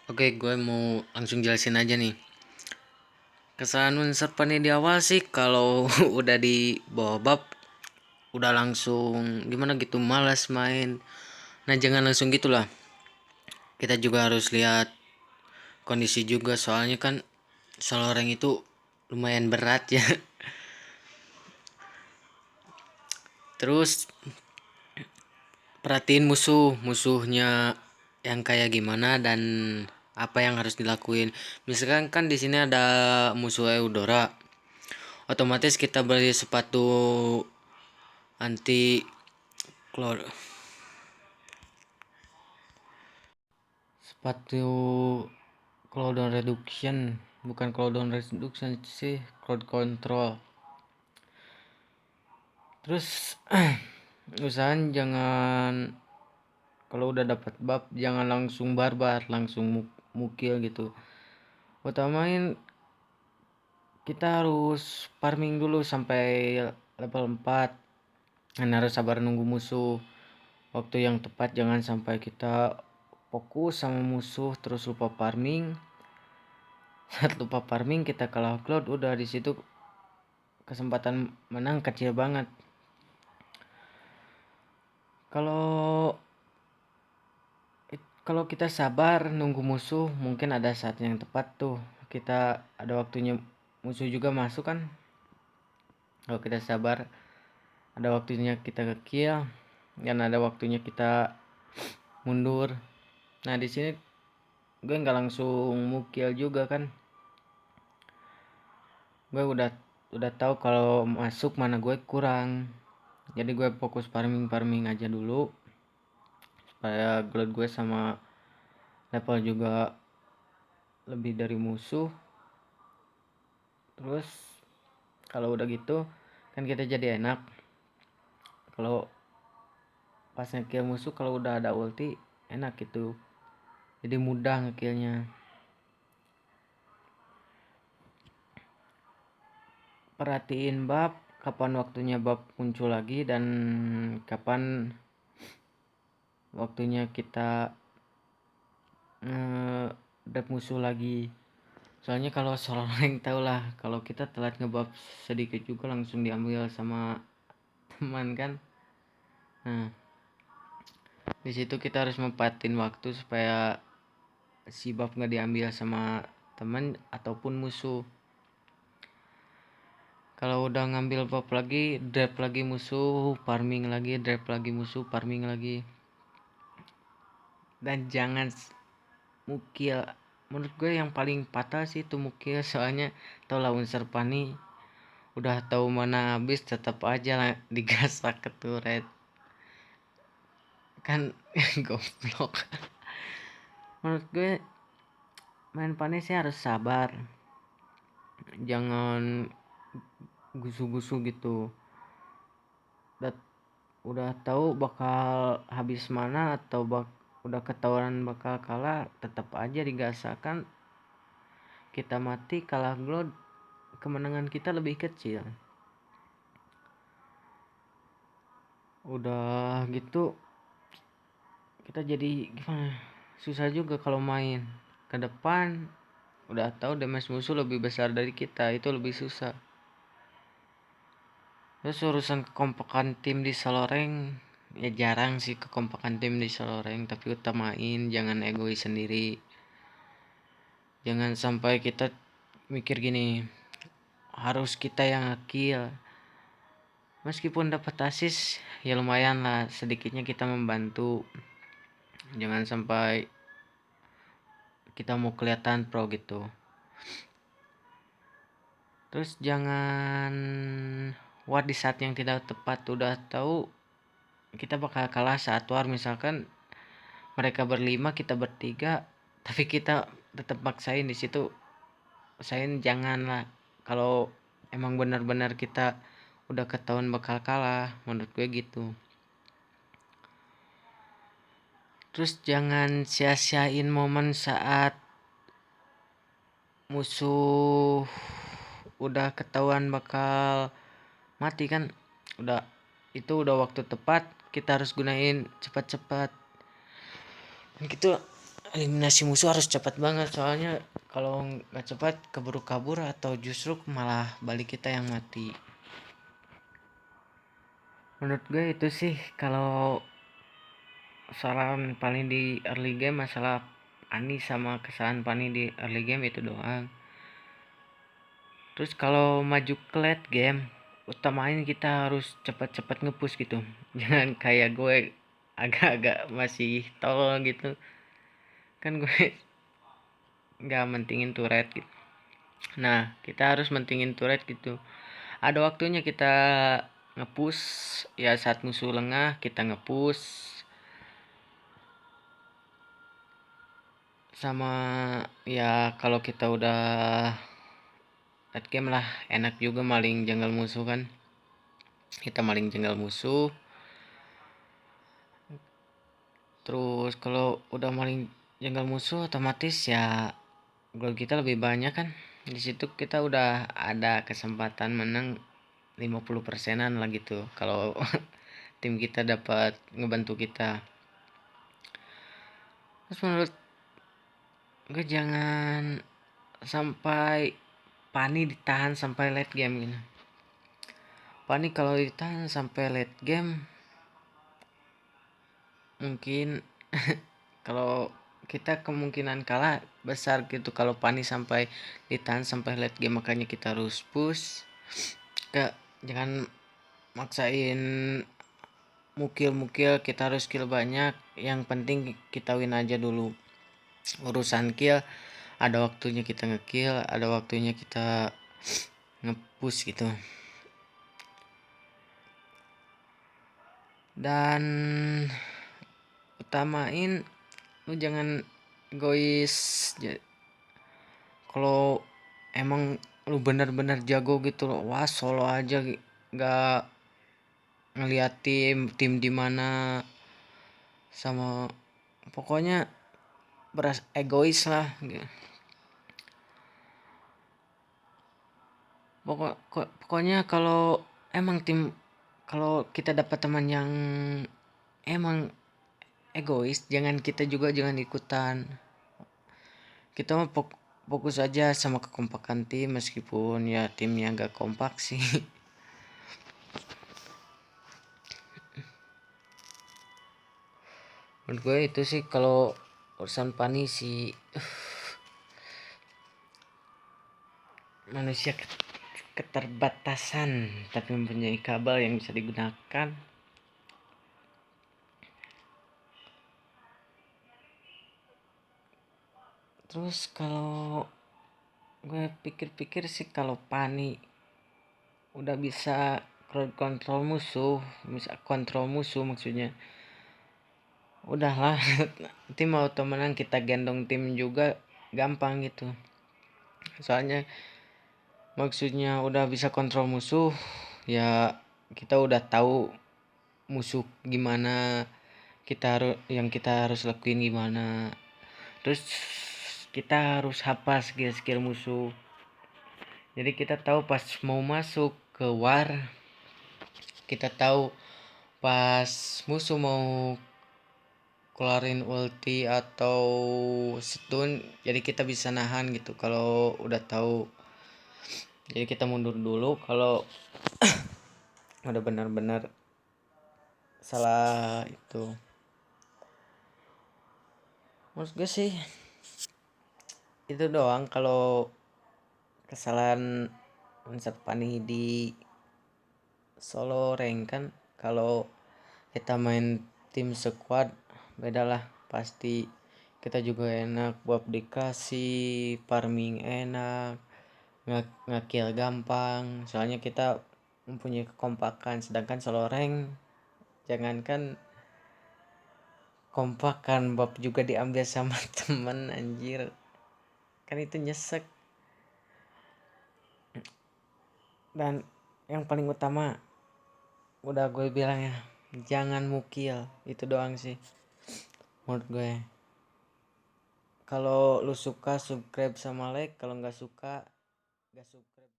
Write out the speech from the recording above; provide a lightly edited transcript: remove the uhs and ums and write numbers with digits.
Oke, gue mau langsung jelasin aja nih. Kesalahan Unser Pani di awal sih kalau udah di bawah bab udah langsung gimana gitu malas main. Nah, jangan langsung gitulah. Kita juga harus lihat kondisi juga soalnya kan Soloreng itu lumayan berat ya. Terus perhatiin musuhnya yang kayak gimana dan apa yang harus dilakuin. Misalkan kan di sini ada musuh Eudora, otomatis kita beli sepatu anti cloud, sepatu cooldown reduction, bukan cooldown reduction sih, crowd control. Terus usahain jangan, kalau udah dapat buff jangan langsung barbar, langsung mukil gitu. Utamain kita harus farming dulu sampai level 4 dan harus sabar nunggu musuh waktu yang tepat. Jangan sampai kita fokus sama musuh terus lupa farming. Saat lupa farming kita kalah cloud, udah di situ kesempatan menang kecil banget. Kalau kalau kita sabar nunggu musuh, mungkin ada saat yang tepat tuh. Kita ada waktunya musuh juga masuk kan. Kalau kita sabar, ada waktunya kita ke kill dan ada waktunya kita mundur. Nah, di sini gue nggak langsung mukil juga kan. Gue udah tahu kalau masuk mana gue kurang. Jadi gue fokus farming aja dulu supaya gold gue sama level juga lebih dari musuh. Terus kalau udah gitu kan kita jadi enak. Kalau pas ngekill musuh kalau udah ada ulti enak gitu. Jadi mudah ngekillnya. Perhatiin bab, kapan waktunya bab muncul lagi dan kapan waktunya kita dap musuh lagi. Soalnya kalau Soloreng tau lah, kalau kita telat ngebab sedikit juga langsung diambil sama teman kan. Nah, di situ kita harus mempatin waktu supaya si bab nggak diambil sama teman ataupun musuh. Kalau udah ngambil bab lagi, drop lagi musuh, farming lagi, drop lagi musuh, farming lagi. Dan jangan mukil. Menurut gue yang paling fatal sih itu mukil, soalnya tau lah Unsur Pani udah tahu mana habis tetap aja lah digasak ke turret kan. Goblok. Menurut gue main Pani sih harus sabar, jangan gusu-gusu gitu. Udah tahu bakal habis mana atau udah ketahuan bakal kalah, tetap aja digasakan. Kita mati kalah gold, kemenangan kita lebih kecil. Udah gitu kita jadi gimana, susah juga kalau main ke depan. Udah tahu damage musuh lebih besar dari kita, itu lebih susah. Terus urusan kekompakan tim di Soloreng, ya jarang sih kekompakan tim di Soloreng, tapi utamain jangan egois sendiri. Jangan sampai kita mikir gini, harus kita yang ngekill. Meskipun dapat asis ya lumayan lah, sedikitnya kita membantu. Jangan sampai kita mau kelihatan pro gitu. Terus jangan war di saat yang tidak tepat. Udah tahu kita bakal kalah saat war, misalkan mereka berlima kita bertiga, tapi kita tetap maksain di situ. Usahain jangan lah. Kalau emang benar-benar kita udah ketahuan bakal kalah, menurut gue gitu. Terus jangan sia-siain momen saat musuh udah ketahuan bakal mati kan. Itu udah waktu tepat, kita harus gunain cepat-cepat gitu. eliminasi musuh harus cepat banget, soalnya kalau nggak cepat keburu kabur atau justru malah balik kita yang mati. Menurut gue itu sih kalau kesalahan paling di early game, masalah Ani sama kesalahan Pani di early game itu doang. Terus kalau maju ke late game, utamain kita harus cepat-cepat ngepush gitu. Jangan kayak gue agak-agak masih tolol gitu. Kan gue nggak mentingin turret gitu. Nah, kita harus mentingin turret gitu. Ada waktunya kita ngepush, ya saat musuh lengah kita ngepush. Sama ya kalau kita udah late game lah, enak juga maling jungle musuh kan. Kita maling jungle musuh. Terus kalau udah maling jungle musuh otomatis ya goal kita lebih banyak kan. Di situ kita udah ada kesempatan menang 50%-an lah gitu kalau tim kita dapat ngebantu kita. Terus menurut gue jangan sampai Pani ditahan sampai late game gitu. Pani kalau ditahan sampai late game mungkin kalau kita kemungkinan kalah besar gitu kalau Pani sampai ditahan sampai late game. Makanya kita harus push, jangan maksain mukil, kita harus kill banyak, yang penting kita win aja dulu. Urusan kill ada waktunya kita ngekill, ada waktunya kita ngepush gitu. Dan utamain lu jangan egois. Kalau emang lu benar-benar jago gitu loh, wah solo aja nggak ngeliat tim di mana, sama pokoknya beras egois lah gitu. Pokoknya kalau emang kalau kita dapat teman yang emang egois, jangan ikutan. Kita mah fokus aja sama kekompakan tim, meskipun ya timnya agak kompak sih. Menurut gue itu sih kalau urusan Pani sih, manusia keterbatasan tapi mempunyai kabel yang bisa digunakan. Terus kalau gue pikir-pikir sih, kalau Pani udah bisa kontrol musuh, maksudnya udahlah. Tim auto menang, kita gendong tim juga gampang gitu. Soalnya maksudnya udah bisa kontrol musuh, ya kita udah tahu musuh gimana, kita harus lakuin gimana. Terus kita harus hafal skill musuh, jadi kita tahu pas mau masuk ke war, kita tahu pas musuh mau keluarin ulti atau stun, jadi kita bisa nahan gitu kalau udah tahu. Jadi kita mundur dulu kalau udah benar-benar salah itu. Menurut gue sih itu doang kalau kesalahan konsep Pani di solo rank kan. Kalau kita main tim squad beda lah, pasti kita juga enak, buat dikasih farming enak, ngekill gampang, soalnya kita mempunyai kekompakan. Sedangkan solo rank jangankan kompakan, bab juga diambil sama temen, anjir kan itu nyesek. Dan yang paling utama udah gue bilang ya, jangan mukil, itu doang sih menurut gue. Kalau lu suka subscribe sama like, kalau nggak suka gak suka.